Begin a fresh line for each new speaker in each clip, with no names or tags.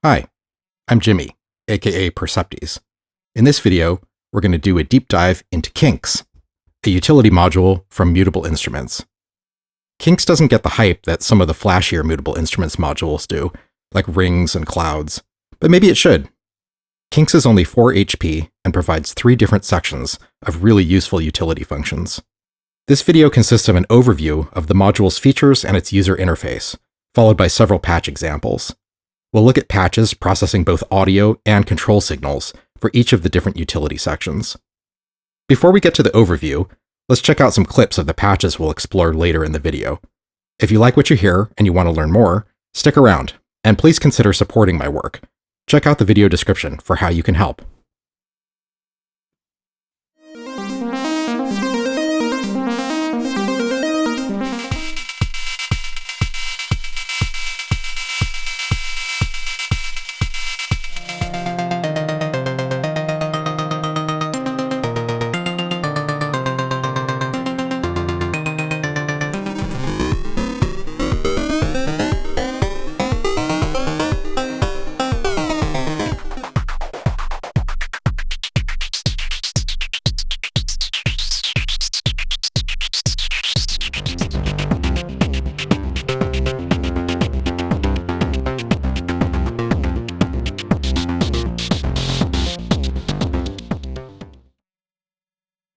Hi, I'm Jimmy, aka Perceptes. In this video, we're going to do a deep dive into Kinks, a utility module from Mutable Instruments. Kinks doesn't get the hype that some of the flashier Mutable Instruments modules do, like rings and clouds, but maybe it should. Kinks is only 4 HP and provides 3 different sections of really useful utility functions. This video consists of an overview of the module's features and its user interface, followed by several patch examples. We'll look at patches processing both audio and control signals for each of the different utility sections. Before we get to the overview, let's check out some clips of the patches we'll explore later in the video. If you like what you hear and you want to learn more, stick around, and please consider supporting my work. Check out the video description for how you can help.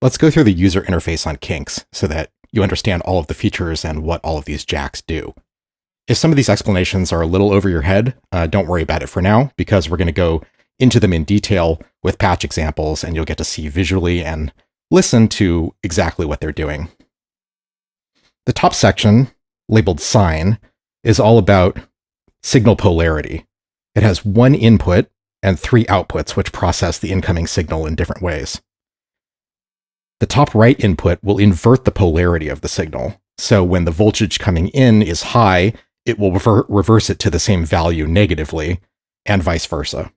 Let's go through the user interface on Kinks so that you understand all of the features and what all of these jacks do. If some of these explanations are a little over your head, don't worry about it for now, because we're going to go into them in detail with patch examples, and you'll get to see visually and listen to exactly what they're doing. The top section, labeled Sign, is all about signal polarity. It has 1 input and 3 outputs, which process the incoming signal in different ways. The top right input will invert the polarity of the signal. So when the voltage coming in is high, it will reverse it to the same value negatively, and vice versa.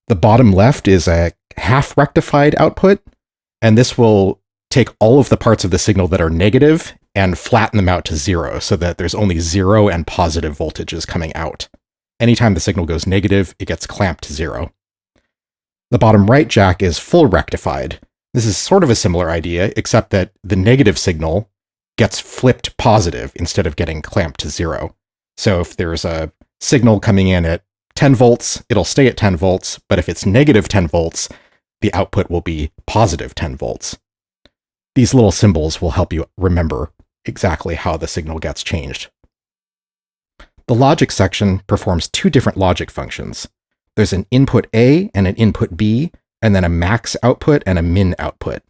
The bottom left is a half rectified output, and this will take all of the parts of the signal that are negative and flatten them out to 0 so that there's only 0 and positive voltages coming out. Anytime the signal goes negative, it gets clamped to 0. The bottom right jack is full rectified. This is sort of a similar idea, except that the negative signal gets flipped positive instead of getting clamped to 0. So if there's a signal coming in at 10 volts, it'll stay at 10 volts, but if it's negative 10 volts, the output will be positive 10 volts. These little symbols will help you remember exactly how the signal gets changed. The logic section performs 2 different logic functions. There's an input A and an input B, and then a max output and a min output.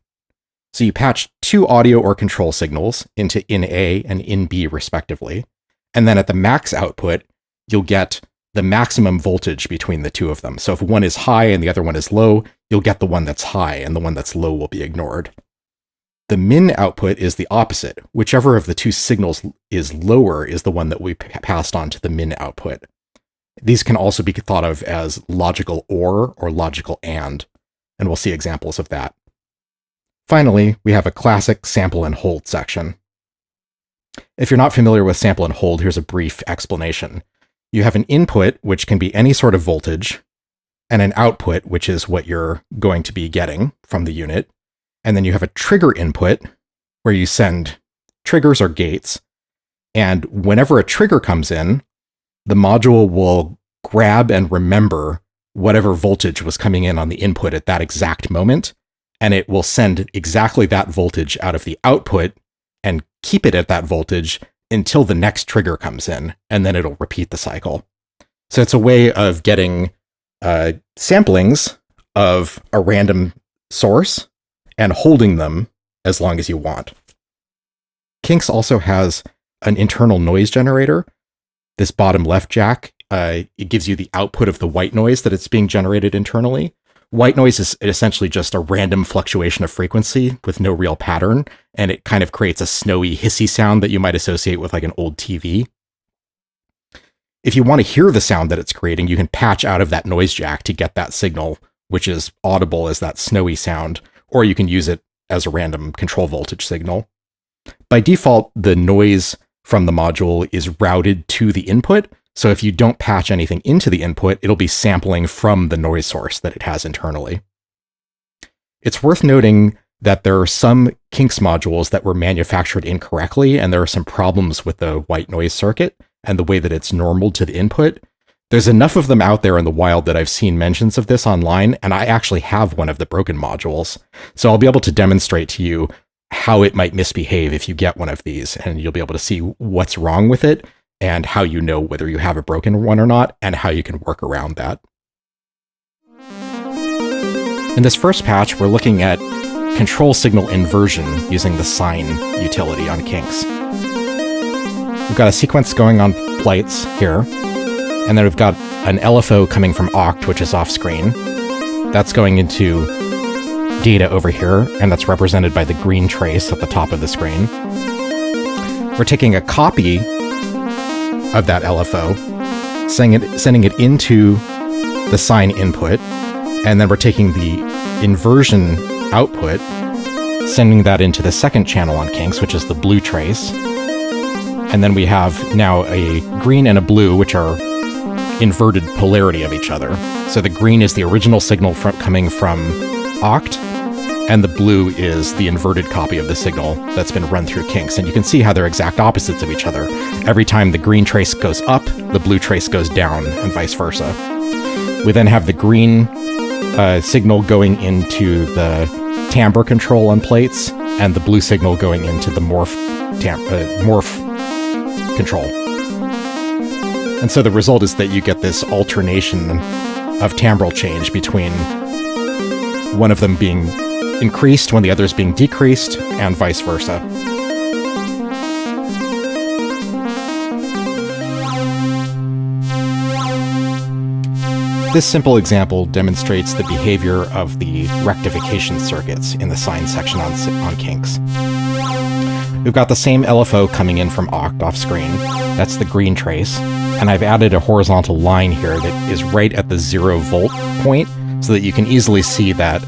So you patch 2 audio or control signals into in A and in B respectively, and then at the max output, you'll get the maximum voltage between the 2 of them. So if one is high and the other one is low, you'll get the one that's high and the one that's low will be ignored. The min output is the opposite. Whichever of the 2 signals is lower is the one that we passed on to the min output. These can also be thought of as logical or logical and we'll see examples of that. Finally, we have a classic sample and hold section. If you're not familiar with sample and hold, here's a brief explanation. You have an input, which can be any sort of voltage, and an output, which is what you're going to be getting from the unit. And then you have a trigger input, where you send triggers or gates, and whenever a trigger comes in, the module will grab and remember whatever voltage was coming in on the input at that exact moment, and it will send exactly that voltage out of the output and keep it at that voltage until the next trigger comes in, and then it'll repeat the cycle. So it's a way of getting samplings of a random source and holding them as long as you want. Kinks also has an internal noise generator. This bottom left jack, it gives you the output of the white noise that it's being generated internally. White noise is essentially just a random fluctuation of frequency with no real pattern, and it kind of creates a snowy, hissy sound that you might associate with like an old TV. If you want to hear the sound that it's creating, you can patch out of that noise jack to get that signal, which is audible as that snowy sound, or you can use it as a random control voltage signal. By default, the noise from the module is routed to the input, So if you don't patch anything into the input, it'll be sampling from the noise source that it has internally. It's worth noting that there are some Kinks modules that were manufactured incorrectly, and there are some problems with the white noise circuit and the way that it's normaled to the input. There's enough of them out there in the wild that I've seen mentions of this online, and I actually have one of the broken modules. So I'll be able to demonstrate to you how it might misbehave if you get one of these, and you'll be able to see what's wrong with it and how you know whether you have a broken one or not, and how you can work around that. In this first patch, we're looking at control signal inversion using the sine utility on Kinks. We've got a sequence going on plates here, and then we've got an LFO coming from Oct, which is off screen. That's going into data over here, and that's represented by the green trace at the top of the screen. We're taking a copy of that LFO, sending it into the sine input, and then we're taking the inversion output, sending that into the second channel on Kinks, which is the blue trace. And then we have now a green and a blue, which are inverted polarity of each other. So the green is the original signal coming from Oct, and the blue is the inverted copy of the signal that's been run through Kinks. And you can see how they're exact opposites of each other. Every time the green trace goes up, the blue trace goes down, and vice versa. We then have the green signal going into the timbre control on plates, and the blue signal going into the morph control. And so the result is that you get this alternation of timbral change between one of them being increased when the other is being decreased, and vice versa. This simple example demonstrates the behavior of the rectification circuits in the sine section on Kinks. We've got the same LFO coming in from Oct off screen. That's the green trace. And I've added a horizontal line here that is right at the 0 volt point, so that you can easily see that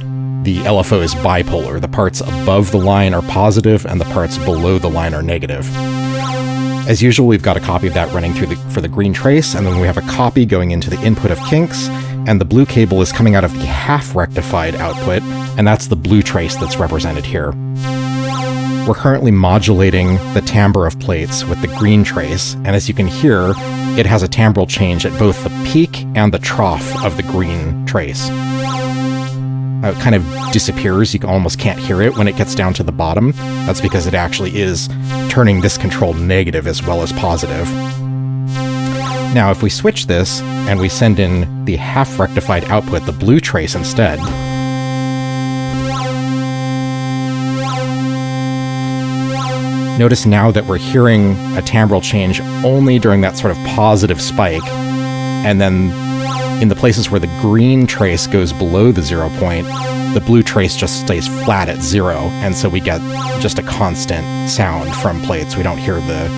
the LFO is bipolar. The parts above the line are positive, and the parts below the line are negative. As usual, we've got a copy of that running through for the green trace, and then we have a copy going into the input of Kinks, and the blue cable is coming out of the half-rectified output, and that's the blue trace that's represented here. We're currently modulating the timbre of plates with the green trace, and as you can hear, it has a timbral change at both the peak and the trough of the green trace. It kind of disappears. You almost can't hear it when it gets down to the bottom. That's because it actually is turning this control negative as well as positive. Now, if we switch this and we send in the half-rectified output, the blue trace instead, notice now that we're hearing a timbral change only during that sort of positive spike, and then in the places where the green trace goes below the 0 point, the blue trace just stays flat at 0, and so we get just a constant sound from plates. We don't hear the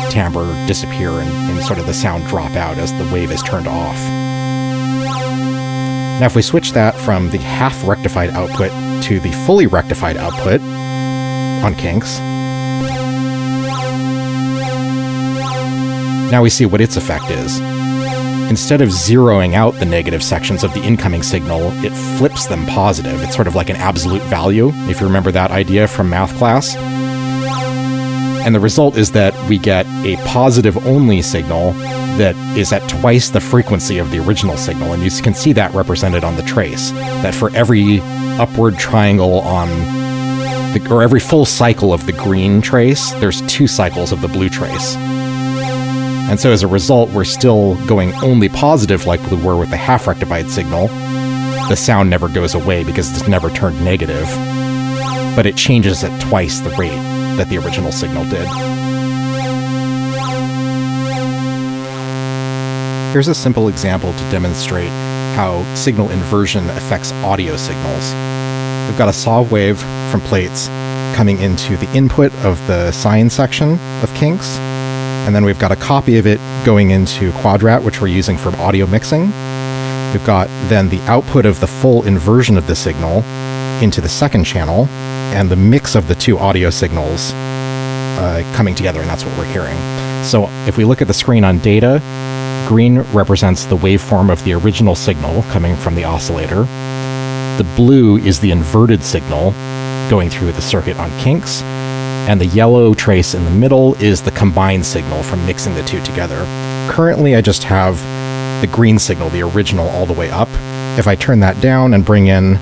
timbre disappear and sort of the sound drop out as the wave is turned off. Now if we switch that from the half-rectified output to the fully rectified output on Kinks, now we see what its effect is. Instead of zeroing out the negative sections of the incoming signal, it flips them positive. It's sort of like an absolute value, if you remember that idea from math class. And the result is that we get a positive-only signal that is at twice the frequency of the original signal, and you can see that represented on the trace, that for every upward triangle or every full cycle of the green trace, there's 2 cycles of the blue trace. And so as a result, we're still going only positive like we were with the half-rectified signal. The sound never goes away because it's never turned negative, but it changes at twice the rate that the original signal did. Here's a simple example to demonstrate how signal inversion affects audio signals. We've got a saw wave from plates coming into the input of the sine section of Kinks, and then we've got a copy of it going into Quadrat, which we're using for audio mixing. We've got then the output of the full inversion of the signal into the second channel, and the mix of the 2 audio signals coming together, and that's what we're hearing. So if we look at the screen on data, Green represents the waveform of the original signal coming from the oscillator. The blue is the inverted signal going through the circuit on Kinks, and the yellow trace in the middle is the combined signal from mixing the two together. Currently, I just have the green signal, the original, all the way up. If I turn that down and bring in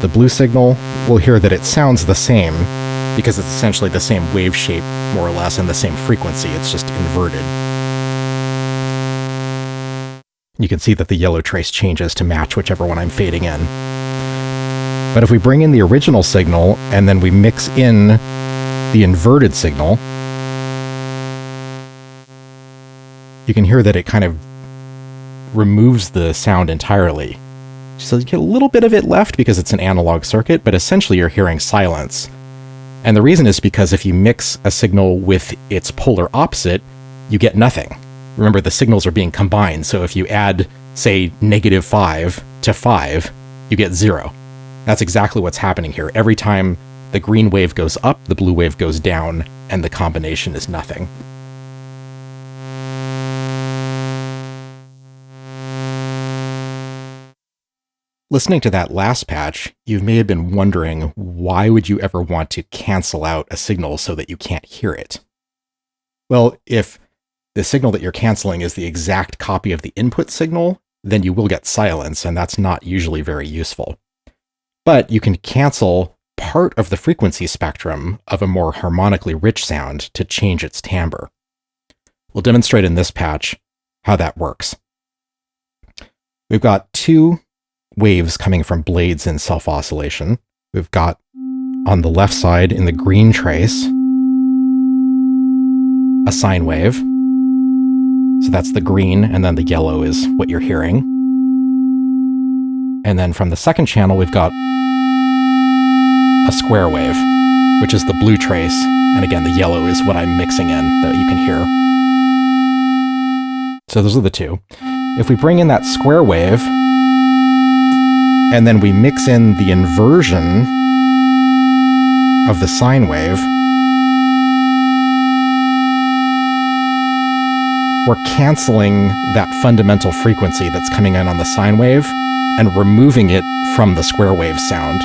the blue signal, we'll hear that it sounds the same because it's essentially the same wave shape, more or less, and the same frequency. It's just inverted. You can see that the yellow trace changes to match whichever one I'm fading in. But if we bring in the original signal and then we mix in the inverted signal, you can hear that it kind of removes the sound entirely. So you get a little bit of it left because it's an analog circuit, but essentially you're hearing silence. And the reason is because if you mix a signal with its polar opposite, you get nothing. Remember, the signals are being combined, so if you add, say, -5 to 5, you get 0. That's exactly what's happening here. Every time the green wave goes up, the blue wave goes down, and the combination is nothing. Listening to that last patch, you may have been wondering, why would you ever want to cancel out a signal so that you can't hear it? Well, if the signal that you're canceling is the exact copy of the input signal, then you will get silence, and that's not usually very useful. But you can cancel part of the frequency spectrum of a more harmonically rich sound to change its timbre. We'll demonstrate in this patch how that works. We've got two waves coming from blades in self-oscillation. We've got, on the left side in the green trace, a sine wave. So that's the green, and then the yellow is what you're hearing. And then from the second channel, we've got a square wave, which is the blue trace. And again, the yellow is what I'm mixing in that you can hear. So those are the two. If we bring in that square wave, and then we mix in the inversion of the sine wave, we're canceling that fundamental frequency that's coming in on the sine wave and removing it from the square wave sound.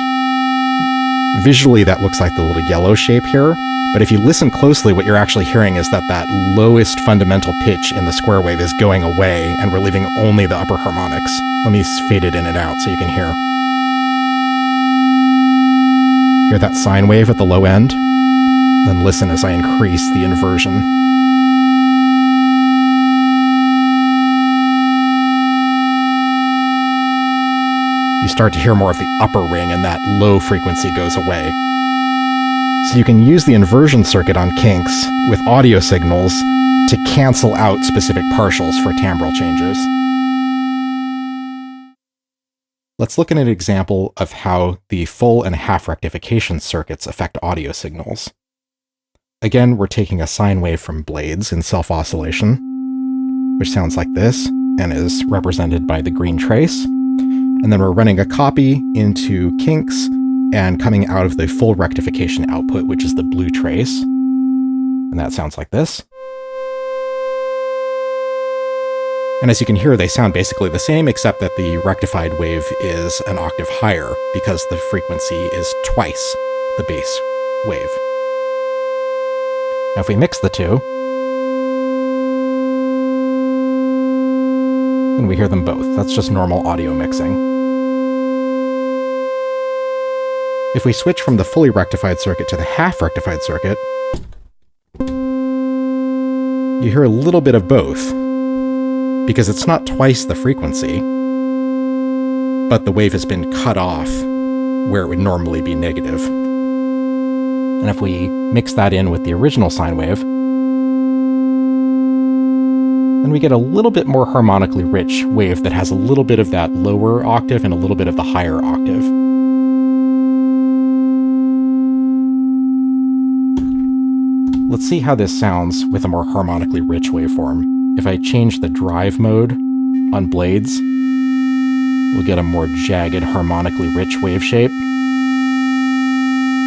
Visually, that looks like the little yellow shape here, but if you listen closely, what you're actually hearing is that that lowest fundamental pitch in the square wave is going away, and we're leaving only the upper harmonics. Let me fade it in and out so you can hear. Hear that sine wave at the low end? Then listen as I increase the inversion. You start to hear more of the upper ring, and that low frequency goes away. So you can use the inversion circuit on Kinks with audio signals to cancel out specific partials for timbral changes. Let's look at an example of how the full and half rectification circuits affect audio signals. Again, we're taking a sine wave from blades in self-oscillation, which sounds like this and is represented by the green trace. And then we're running a copy into Kinks and coming out of the full rectification output, which is the blue trace. And that sounds like this. And as you can hear, they sound basically the same, except that the rectified wave is an octave higher because the frequency is twice the base wave. Now if we mix the two, then we hear them both. That's just normal audio mixing. If we switch from the fully rectified circuit to the half rectified circuit, you hear a little bit of both, because it's not twice the frequency, but the wave has been cut off where it would normally be negative. And if we mix that in with the original sine wave, then we get a little bit more harmonically rich wave that has a little bit of that lower octave and a little bit of the higher octave. Let's see how this sounds with a more harmonically rich waveform. If I change the drive mode on blades, we'll get a more jagged, harmonically rich wave shape.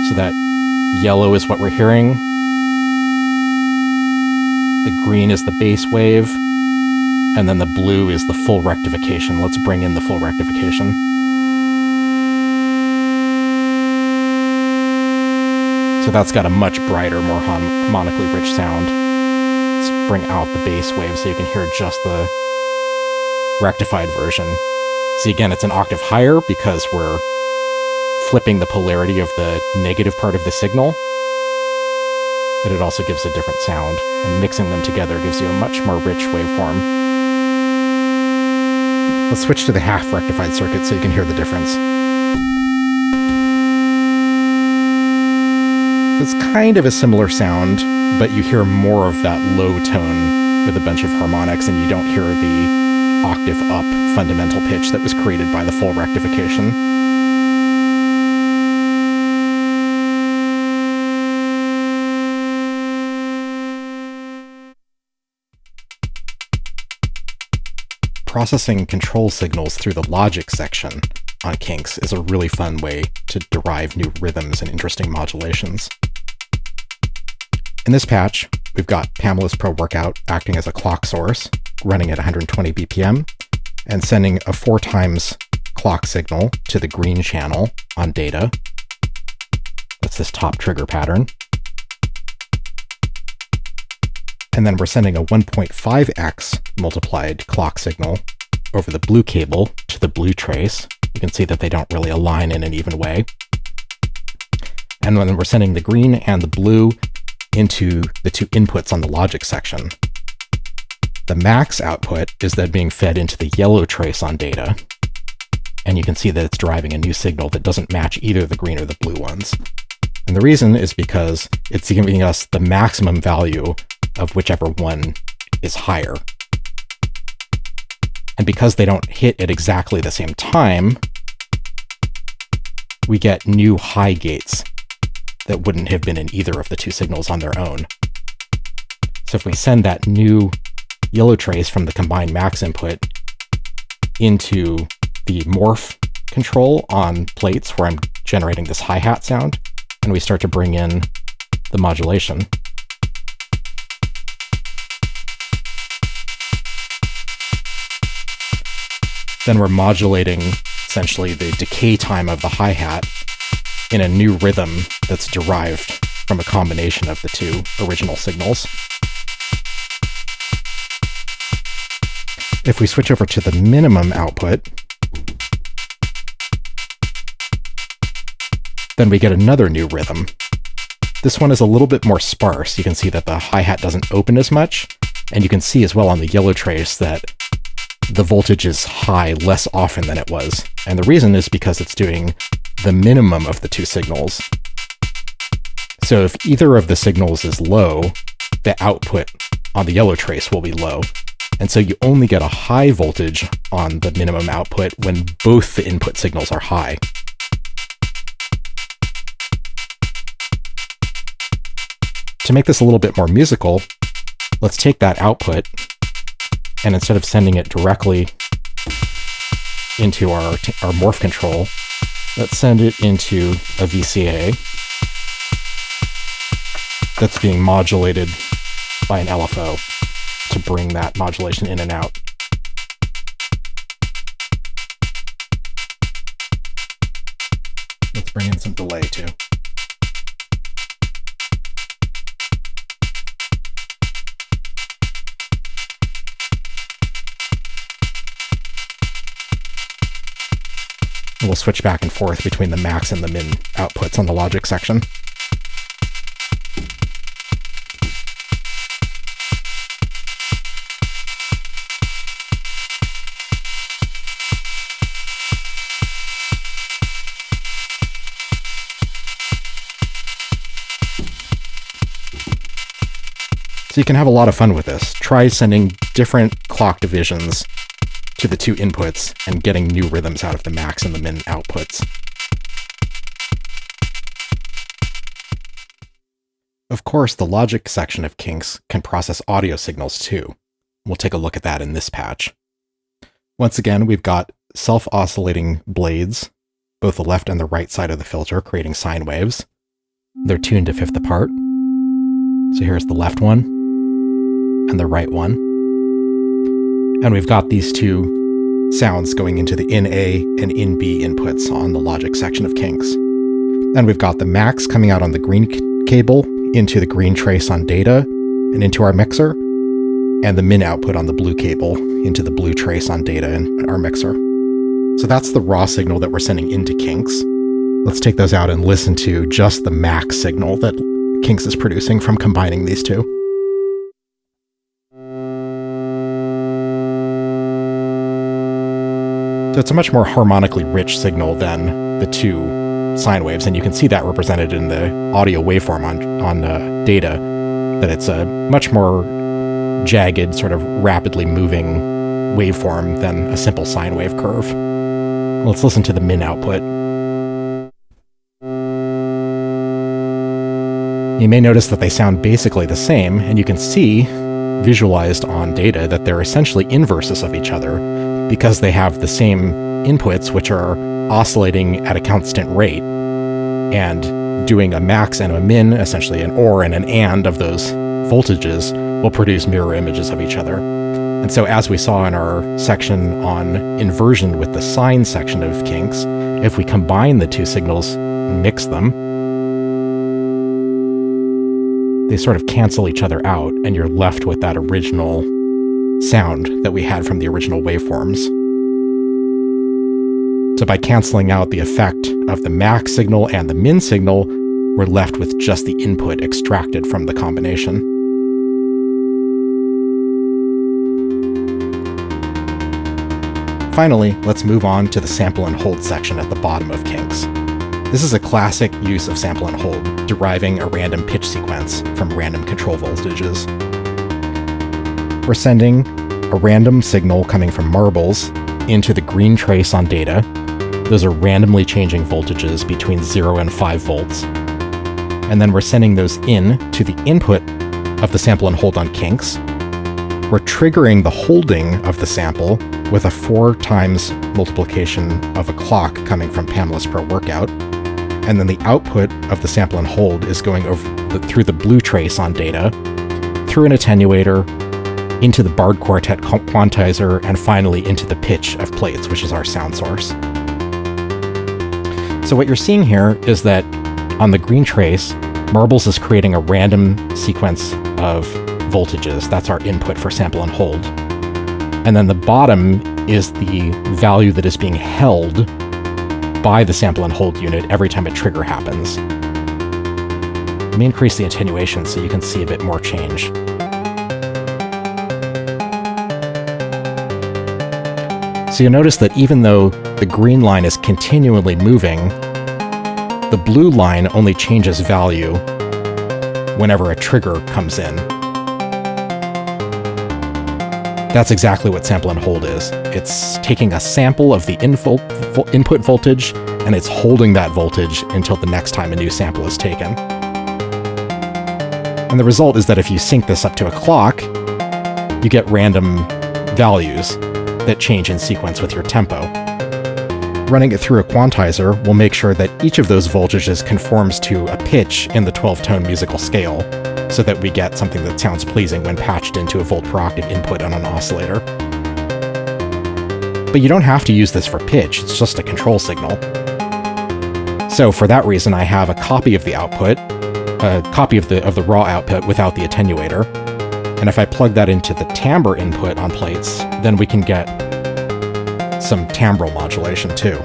So that yellow is what we're hearing. The green is the bass wave, and then the blue is the full rectification. Let's bring in the full rectification. So that's got a much brighter, more harmonically rich sound. Let's bring out the bass wave so you can hear just the rectified version. See, again, it's an octave higher because we're flipping the polarity of the negative part of the signal, but it also gives a different sound, and mixing them together gives you a much more rich waveform. Let's switch to the half rectified circuit so you can hear the difference. It's kind of a similar sound, but you hear more of that low tone with a bunch of harmonics, and you don't hear the octave up fundamental pitch that was created by the full rectification. Processing control signals through the logic section on Kinks is a really fun way to derive new rhythms and interesting modulations. In this patch, we've got Pamela's Pro Workout acting as a clock source, running at 120 BPM, and sending a 4 times clock signal to the green channel on data. That's this top trigger pattern. And then we're sending a 1.5x multiplied clock signal over the blue cable to the blue trace. You can see that they don't really align in an even way. And then we're sending the green and the blue into the 2 inputs on the logic section. The max output is then being fed into the yellow trace on data, and you can see that it's deriving a new signal that doesn't match either the green or the blue ones. And the reason is because it's giving us the maximum value of whichever one is higher. And because they don't hit at exactly the same time, we get new high gates that wouldn't have been in either of the 2 signals on their own. So if we send that new yellow trace from the combined max input into the morph control on plates where I'm generating this hi-hat sound, and we start to bring in the modulation, then we're modulating essentially the decay time of the hi-hat in a new rhythm that's derived from a combination of the 2 original signals. If we switch over to the minimum output, then we get another new rhythm. This one is a little bit more sparse. You can see that the hi-hat doesn't open as much, and you can see as well on the yellow trace that the voltage is high less often than it was. And the reason is because it's doing the minimum of the 2 signals. So if either of the signals is low, the output on the yellow trace will be low. And so you only get a high voltage on the minimum output when both the input signals are high. To make this a little bit more musical, let's take that output, and instead of sending it directly into our morph control, let's send it into a VCA that's being modulated by an LFO to bring that modulation in and out. Let's bring in some delay too. We'll switch back and forth between the max and the min outputs on the logic section. So you can have a lot of fun with this. Try sending different clock divisions to the 2 inputs and getting new rhythms out of the max and the min outputs. Of course, the logic section of Kinks can process audio signals too. We'll take a look at that in this patch. Once again, we've got self-oscillating blades, both the left and the right side of the filter, creating sine waves. They're tuned to 5th apart. So here's the left one. and the right one. And we've got these two sounds going into the in A and in B inputs on the logic section of Kinks. And we've got the max coming out on the green cable into the green trace on data and into our mixer, and the min output on the blue cable into the blue trace on data in our mixer. So that's the raw signal that we're sending into Kinks. Let's take those out and listen to just the max signal that Kinks is producing from combining these two. So it's a much more harmonically rich signal than the two sine waves, and you can see that represented in the audio waveform on data, that it's a much more jagged, sort of rapidly moving waveform than a simple sine wave curve. Let's listen to the min output. You may notice that they sound basically the same, and you can see, visualized on data, that they're essentially inverses of each other because they have the same inputs, which are oscillating at a constant rate, and doing a max and a min, essentially an or and an and of those voltages, will produce mirror images of each other. And so, as we saw in our section on inversion with the sine section of Kinks, if we combine the two signals and mix them, they sort of cancel each other out, and you're left with that original sound that we had from the original waveforms. So by canceling out the effect of the max signal and the min signal, we're left with just the input extracted from the combination. Finally, let's move on to the sample and hold section at the bottom of Kinks. This is a classic use of sample and hold, deriving a random pitch sequence from random control voltages. We're sending a random signal coming from marbles into the green trace on data. Those are randomly changing voltages between 0 and 5 volts. And then we're sending those in to the input of the sample and hold on Kinks. We're triggering the holding of the sample with a 4 times multiplication of a clock coming from Pamela's Pro Workout. And then the output of the sample and hold is going through the blue trace on data, through an attenuator, into the barred quartet quantizer, and finally into the pitch of plates, which is our sound source. So what you're seeing here is that on the green trace, marbles is creating a random sequence of voltages. That's our input for sample and hold. And then the bottom is the value that is being held by the sample and hold unit every time a trigger happens. Let me increase the attenuation so you can see a bit more change. So you'll notice that even though the green line is continually moving, the blue line only changes value whenever a trigger comes in. That's exactly what sample and hold is. It's taking a sample of the input voltage, and it's holding that voltage until the next time a new sample is taken. And the result is that if you sync this up to a clock, you get random values that change in sequence with your tempo. Running it through a quantizer will make sure that each of those voltages conforms to a pitch in the 12-tone musical scale, so that we get something that sounds pleasing when patched into a volt per octave input on an oscillator. But you don't have to use this for pitch, it's just a control signal. So for that reason, I have a copy of the output, a copy of the raw output without the attenuator. And if I plug that into the timbre input on plates, then we can get some timbral modulation too.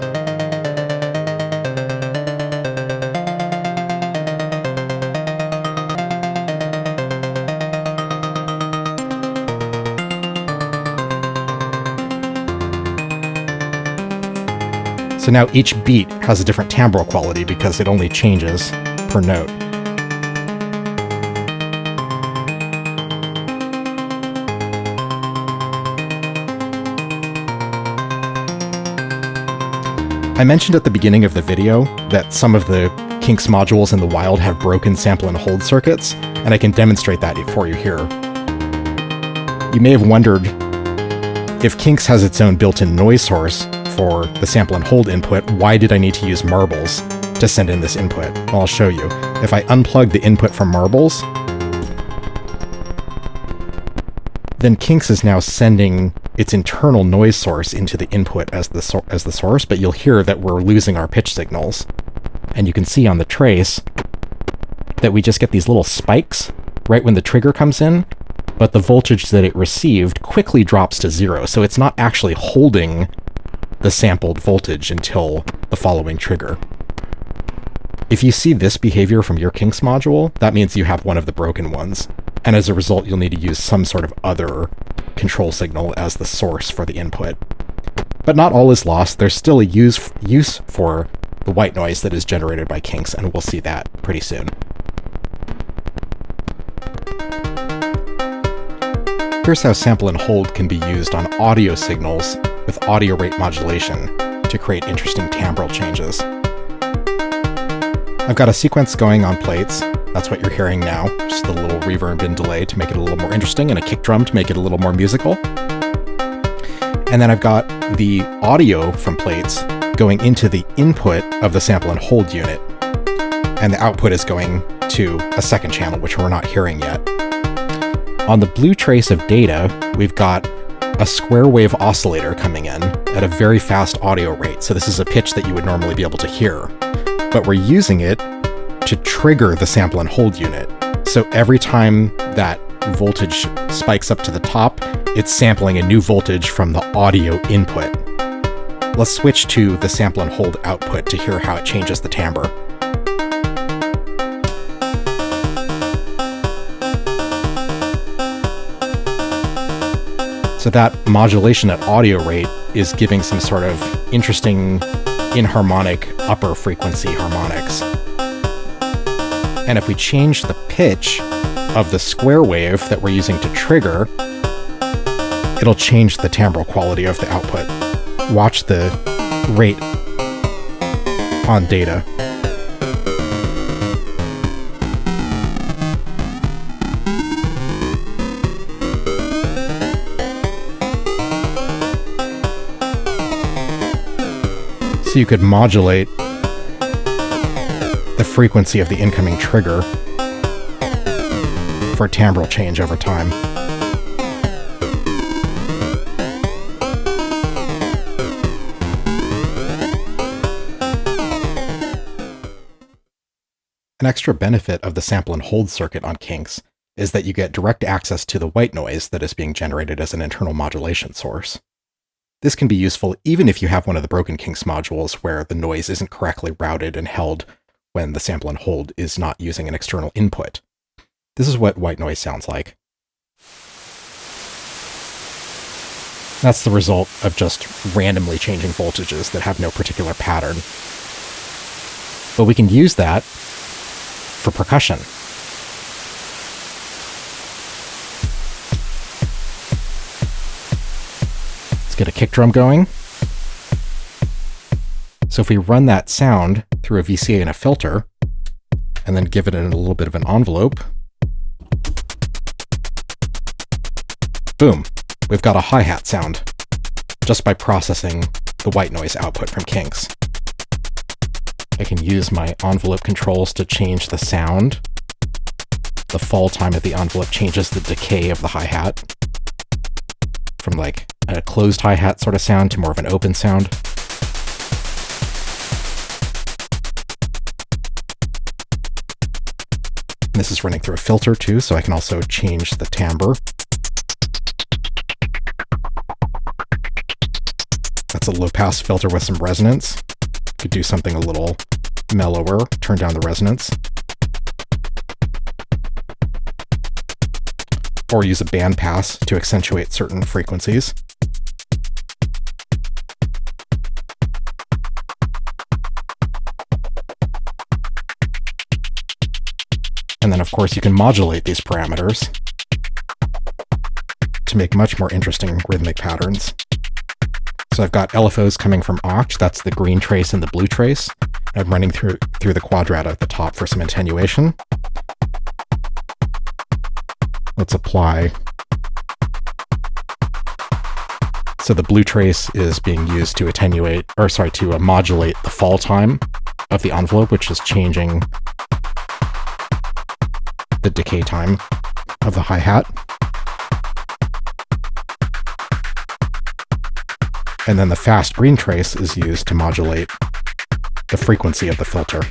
So now each beat has a different timbral quality because it only changes per note. I mentioned at the beginning of the video that some of the Kinks modules in the wild have broken sample and hold circuits, and I can demonstrate that for you here. You may have wondered, if Kinks has its own built-in noise source for the sample and hold input, why did I need to use marbles to send in this input? Well, I'll show you. If I unplug the input from marbles, then Kinks is now sending its internal noise source into the input as the source, but you'll hear that we're losing our pitch signals. And you can see on the trace that we just get these little spikes right when the trigger comes in, but the voltage that it received quickly drops to 0, so it's not actually holding the sampled voltage until the following trigger. If you see this behavior from your Kinks module, that means you have one of the broken ones, and as a result you'll need to use some sort of other control signal as the source for the input. But not all is lost. There's still a use for the white noise that is generated by Kinks, and we'll see that pretty soon. Here's how sample and hold can be used on audio signals with audio rate modulation to create interesting timbral changes. I've got a sequence going on plates. That's what you're hearing now, just a little reverb and delay to make it a little more interesting, and a kick drum to make it a little more musical. And then I've got the audio from plates going into the input of the sample and hold unit, and the output is going to a second channel, which we're not hearing yet. On the blue trace of data, we've got a square wave oscillator coming in at a very fast audio rate, so this is a pitch that you would normally be able to hear. But we're using it to trigger the sample and hold unit. So every time that voltage spikes up to the top, it's sampling a new voltage from the audio input. Let's switch to the sample and hold output to hear how it changes the timbre. So that modulation at audio rate is giving some sort of interesting inharmonic upper frequency harmonics. And if we change the pitch of the square wave that we're using to trigger, it'll change the timbral quality of the output. Watch the rate on data. So you could modulate the frequency of the incoming trigger for timbral change over time. An extra benefit of the sample and hold circuit on Kinks is that you get direct access to the white noise that is being generated as an internal modulation source. This can be useful even if you have one of the broken Kinks modules where the noise isn't correctly routed and held when the sample and hold is not using an external input. This is what white noise sounds like. That's the result of just randomly changing voltages that have no particular pattern. But we can use that for percussion. Get a kick drum going. So if we run that sound through a VCA and a filter, and then give it a little bit of an envelope, boom, we've got a hi-hat sound just by processing the white noise output from Kinks. I can use my envelope controls to change the sound. The fall time of the envelope changes the decay of the hi-hat from like a closed hi-hat sort of sound to more of an open sound. And this is running through a filter too, so I can also change the timbre. That's a low-pass filter with some resonance. Could do something a little mellower, turn down the resonance. Or use a band pass to accentuate certain frequencies. And then, of course, you can modulate these parameters to make much more interesting rhythmic patterns. So I've got LFOs coming from Oct, that's the green trace and the blue trace. I'm running through the quadrat at the top for some attenuation. Let's apply. So the blue trace is being used to to modulate the fall time of the envelope, which is changing the decay time of the hi-hat. And then the fast green trace is used to modulate the frequency of the filter.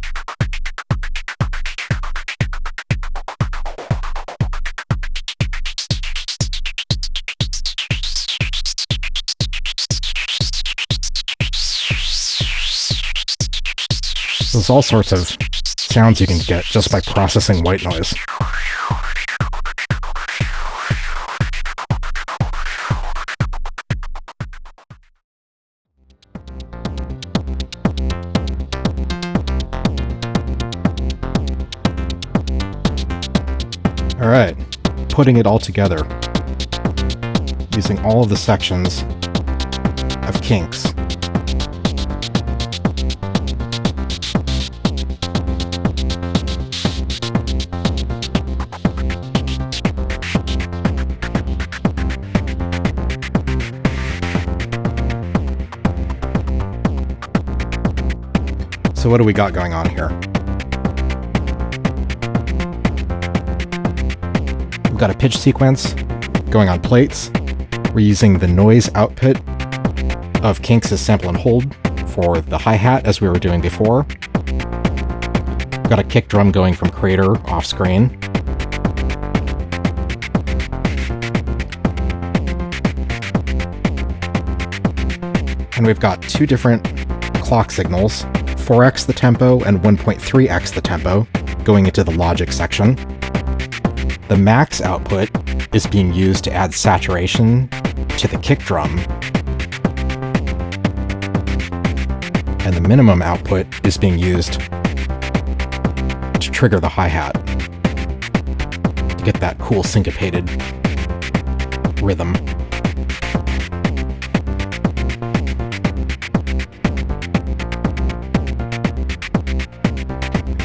There's all sorts of sounds you can get just by processing white noise. All right, putting it all together, using all of the sections of Kinks. So what do we got going on here? We've got a pitch sequence going on plates. We're using the noise output of Kinks' sample and hold for the hi-hat as we were doing before. We've got a kick drum going from Creator off screen. And we've got two different clock signals, 4x the tempo and 1.3x the tempo, going into the logic section. The max output is being used to add saturation to the kick drum. And the minimum output is being used to trigger the hi-hat, to get that cool syncopated rhythm.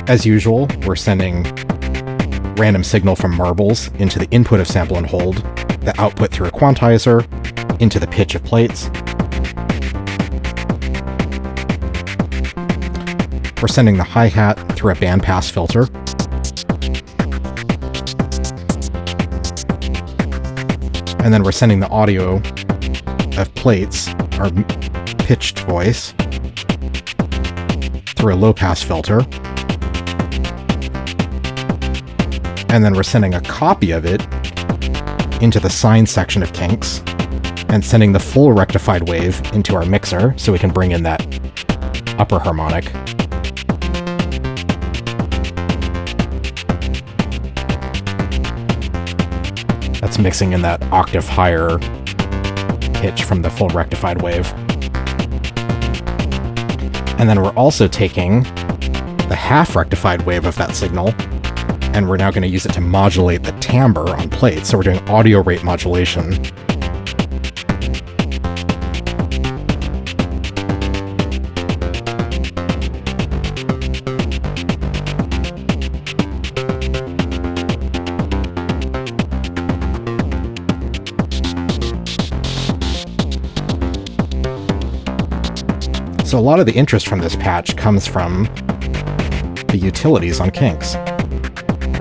As usual, we're sending random signal from marbles into the input of sample and hold, the output through a quantizer, into the pitch of plates. We're sending the hi-hat through a bandpass filter. And then we're sending the audio of plates, our pitched voice, through a low-pass filter. And then we're sending a copy of it into the sine section of Kinks and sending the full rectified wave into our mixer so we can bring in that upper harmonic. That's mixing in that octave higher pitch from the full rectified wave. And then we're also taking the half rectified wave of that signal, and we're now going to use it to modulate the timbre on plates. So we're doing audio rate modulation. So a lot of the interest from this patch comes from the utilities on Kinks.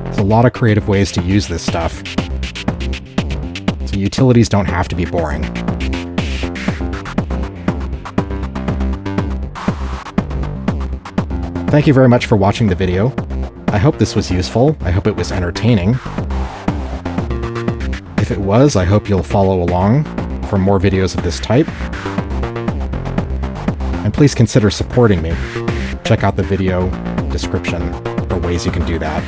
There's a lot of creative ways to use this stuff. So utilities don't have to be boring. Thank you very much for watching the video. I hope this was useful. I hope it was entertaining. If it was, I hope you'll follow along for more videos of this type. And please consider supporting me. Check out the video description for ways you can do that.